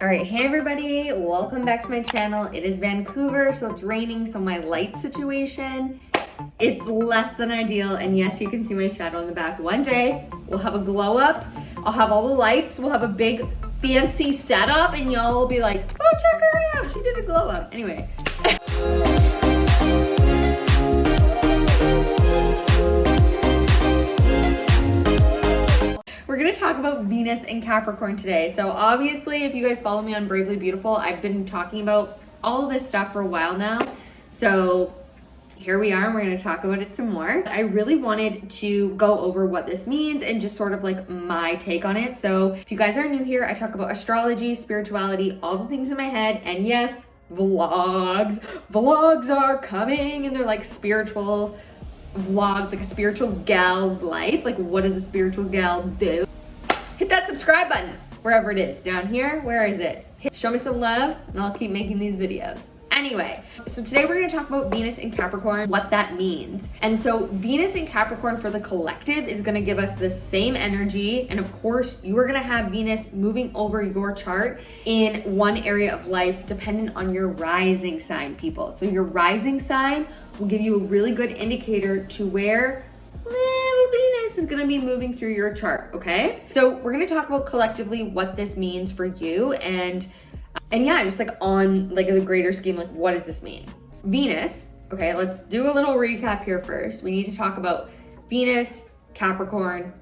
All right, hey everybody, welcome back to my channel. It is Vancouver, so it's raining, so my light situation, it's less than ideal. And yes, you can see my shadow in the back. One day, we'll have a glow up, I'll have all the lights, we'll have a big fancy setup, and y'all will be like, oh, check her out, she did a glow up. Anyway. We're gonna talk about Venus and Capricorn today. So obviously, if you guys follow me on Bravely Beautiful, I've been talking about all of this stuff for a while now. So here we are, and we're gonna talk about it some more. I really wanted to go over what this means and just sort of like my take on it. So if you guys are new here, I talk about astrology, spirituality, all the things in my head, and yes, vlogs. Vlogs are coming, and they're like spiritual vlogs, like a spiritual gal's life. Like, what does a spiritual gal do? Hit that subscribe button wherever it is, down here. Where is it? Show me some love and I'll keep making these videos. Anyway, so today we're going to talk about Venus in Capricorn, what that means. And so Venus in Capricorn for the collective is going to give us the same energy. And of course, you are going to have Venus moving over your chart in one area of life dependent on your rising sign, people. So your rising sign will give you a really good indicator to where little Venus is going to be moving through your chart, okay? So we're going to talk about collectively what this means for you, and yeah, just like on like a greater scheme, like what does this mean? Venus, okay, let's do a little recap here first. We need to talk about Venus, Capricorn,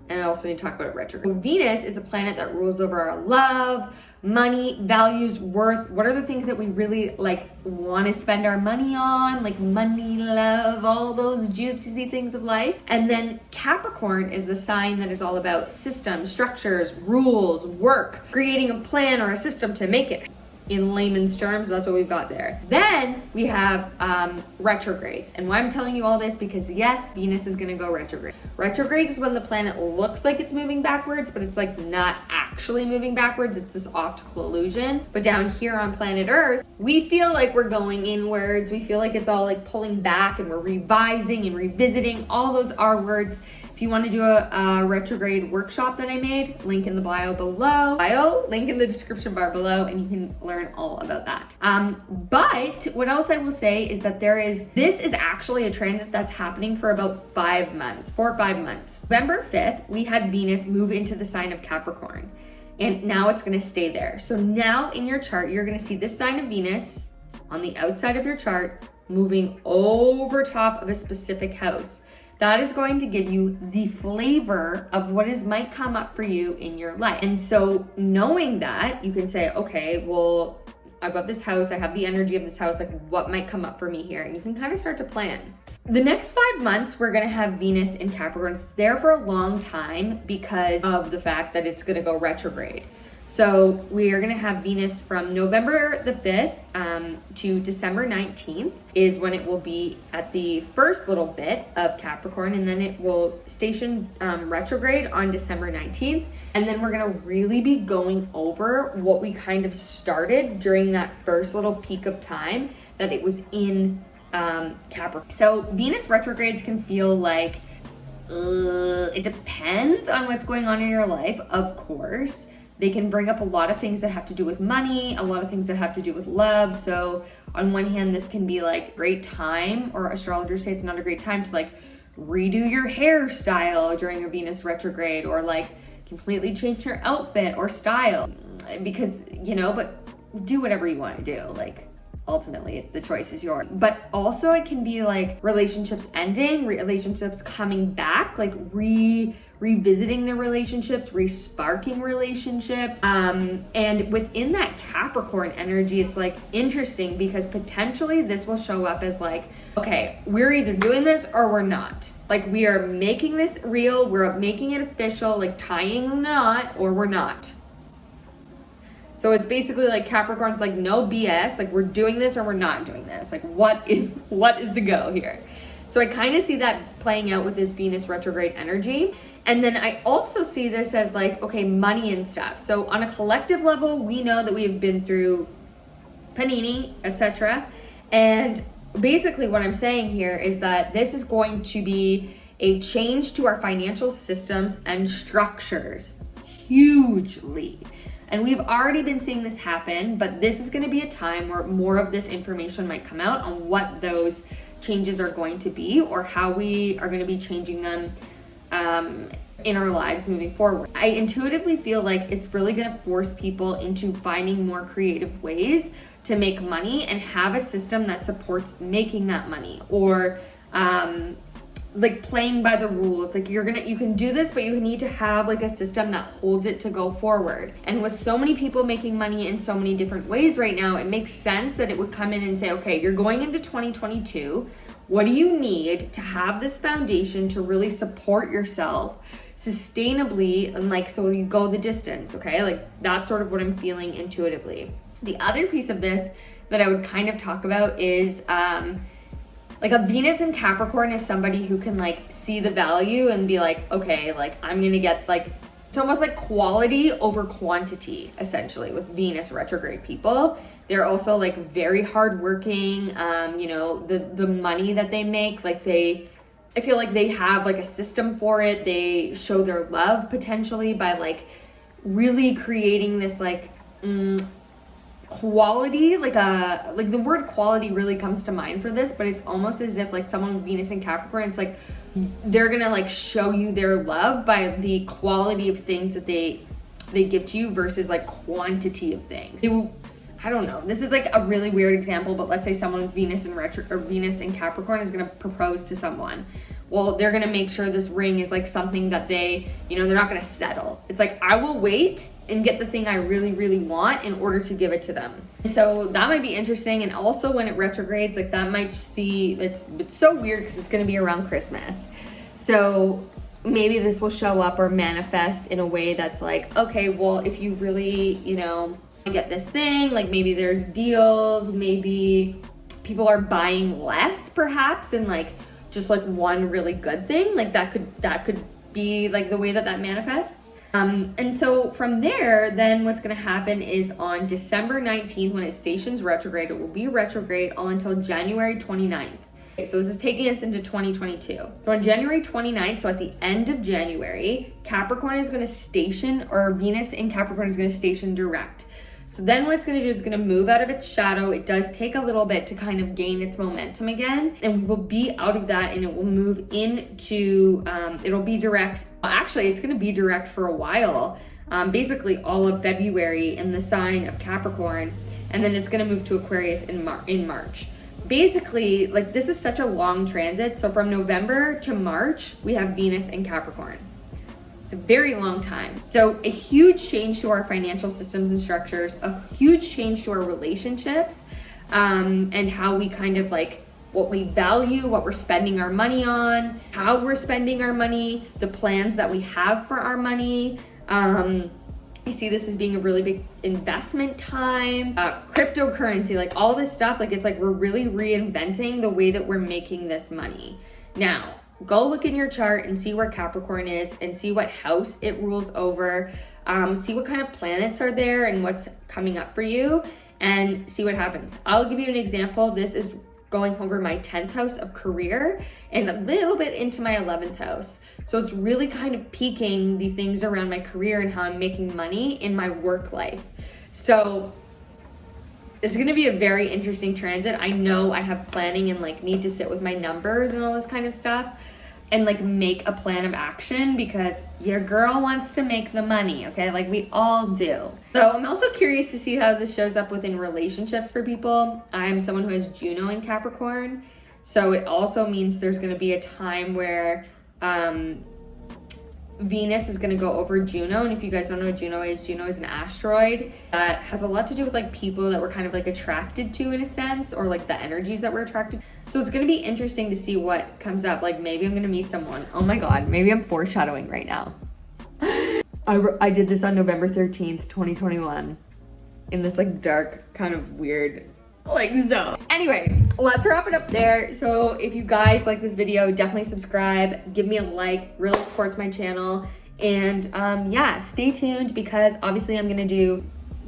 and I also need to talk about retrograde. Venus is a planet that rules over our love, money, values, worth. What are the things that we really like want to spend our money on? Like money, love, all those juicy things of life. And then Capricorn is the sign that is all about systems, structures, rules, work, creating a plan or a system to make it. In layman's terms, that's what we've got there. Then we have retrogrades. And why I'm telling you all this, because yes, Venus is gonna go retrograde. Retrograde is when the planet looks like it's moving backwards, but it's like not actually moving backwards. It's this optical illusion. But down here on planet Earth, we feel like we're going inwards. We feel like it's all like pulling back, and we're revising and revisiting. All those are words. If you want to do a retrograde workshop that I made, link in the bio below. Link in the description bar below, and you can learn all about that. But what else I will say is that this is actually a transit that's happening for about 5 months, 4 or 5 months. November 5th, we had Venus move into the sign of Capricorn, and now it's going to stay there. So now in your chart, you're going to see this sign of Venus on the outside of your chart moving over top of a specific house. That is going to give you the flavor of what might come up for you in your life. And so knowing that, you can say, okay, well, I've got this house, I have the energy of this house, like what might come up for me here? And you can kind of start to plan. The next 5 months, we're gonna have Venus in Capricorn. It's there for a long time because of the fact that it's gonna go retrograde. So we are gonna have Venus from November the 5th to December 19th is when it will be at the first little bit of Capricorn, and then it will station retrograde on December 19th. And then we're gonna really be going over what we kind of started during that first little peak of time that it was in Capricorn. So Venus retrogrades can feel like, it depends on what's going on in your life, of course. They can bring up a lot of things that have to do with money, a lot of things that have to do with love. So on one hand, this can be like great time, or astrologers say it's not a great time to like redo your hairstyle during a Venus retrograde, or like completely change your outfit or style, because, you know, but do whatever you want to do. Like, ultimately, the choice is yours. But also it can be like relationships ending, relationships coming back, like revisiting the relationships, resparking relationships. And within that Capricorn energy, it's like interesting because potentially this will show up as like, okay, we're either doing this or we're not. Like, we are making this real, we're making it official, like tying the knot, or we're not. So it's basically like Capricorn's like, no BS, like we're doing this or we're not doing this. Like what is the go here? So I kind of see that playing out with this Venus retrograde energy. And then I also see this as like, okay, money and stuff. So on a collective level, we know that we've been through Panini, etc. And basically what I'm saying here is that this is going to be a change to our financial systems and structures, hugely. And we've already been seeing this happen, but this is going to be a time where more of this information might come out on what those changes are going to be, or how we are going to be changing them in our lives moving forward. I intuitively feel like it's really going to force people into finding more creative ways to make money and have a system that supports making that money, or like playing by the rules. Like you can do this, but you need to have like a system that holds it to go forward. And with so many people making money in so many different ways right now, it makes sense that it would come in and say, okay, you're going into 2022. What do you need to have this foundation to really support yourself sustainably, and like, so you go the distance, okay? Like that's sort of what I'm feeling intuitively. The other piece of this that I would kind of talk about is like a Venus in Capricorn is somebody who can like see the value and be like, okay, like I'm gonna get like, it's almost like quality over quantity, essentially, with Venus retrograde people. They're also like very hardworking. You know, the money that they make, like I feel like they have like a system for it. They show their love potentially by like really creating this like quality, like the word quality really comes to mind for this, but it's almost as if like someone with Venus and Capricorn, it's like they're gonna like show you their love by the quality of things that they give to you versus like quantity of things. I don't know. This is like a really weird example, but let's say someone with Venus in Capricorn is gonna propose to someone. Well, they're gonna make sure this ring is like something that they, you know, they're not gonna settle. It's like, I will wait and get the thing I really, really want in order to give it to them. So that might be interesting. And also when it retrogrades, like that might see, it's so weird because it's gonna be around Christmas. So maybe this will show up or manifest in a way that's like, okay, well, if you really, you know, get this thing, like maybe there's deals, maybe people are buying less perhaps, and like just like one really good thing, like that could be like the way that manifests. And so from there, then what's going to happen is on December 19th, when it stations retrograde, it will be retrograde all until January 29th. Okay, so this is taking us into 2022. So on January 29th, so at the end of January, Capricorn is going to station, or Venus in Capricorn is going to station direct. So then what it's going to do is going to move out of its shadow. It does take a little bit to kind of gain its momentum again, and we will be out of that, and it will move into, it'll be direct. Actually, it's going to be direct for a while, basically all of February in the sign of Capricorn, and then it's going to move to Aquarius in March. So basically, like this is such a long transit. So from November to March, we have Venus in Capricorn. It's a very long time. So a huge change to our financial systems and structures, a huge change to our relationships, and how we kind of like what we value, what we're spending our money on, how we're spending our money, the plans that we have for our money. I see this as being a really big investment time, cryptocurrency, like all this stuff. Like it's like we're really reinventing the way that we're making this money. Now, go look in your chart and see where Capricorn is and see what house it rules over. See what kind of planets are there and what's coming up for you, and see what happens. I'll give you an example. This is going over my 10th house of career and a little bit into my 11th house. So it's really kind of peaking the things around my career and how I'm making money in my work life. So it's going to be a very interesting transit. I know I have planning and like need to sit with my numbers and all this kind of stuff and like make a plan of action, because your girl wants to make the money, okay? Like we all do. So I'm also curious to see how this shows up within relationships for people. I'm someone who has Juno in Capricorn. So it also means there's going to be a time where Venus is going to go over Juno. And if you guys don't know what Juno is an asteroid that has a lot to do with like people that we're kind of like attracted to in a sense, or like the energies that we're attracted to. So it's going to be interesting to see what comes up. Like maybe I'm going to meet someone. Oh my God, maybe I'm foreshadowing right now. I did this on November 13th, 2021 in this like dark kind of weird like zone. Anyway, let's wrap it up there. So if you guys like this video, definitely subscribe, give me a like, really supports my channel. And yeah, stay tuned, because obviously I'm gonna do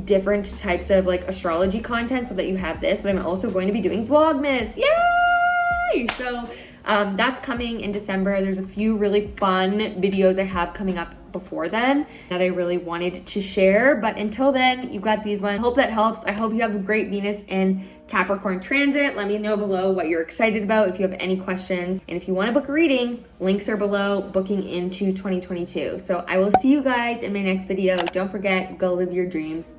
different types of like astrology content so that you have this, but I'm also going to be doing Vlogmas. Yay! So That's coming in December. There's a few really fun videos I have coming up before then that I really wanted to share. But until then, you've got these ones. I hope that helps. I hope you have a great Venus in Capricorn transit. Let me know below what you're excited about, if you have any questions. And if you want to book a reading, links are below, booking into 2022. So I will see you guys in my next video. Don't forget, go live your dreams.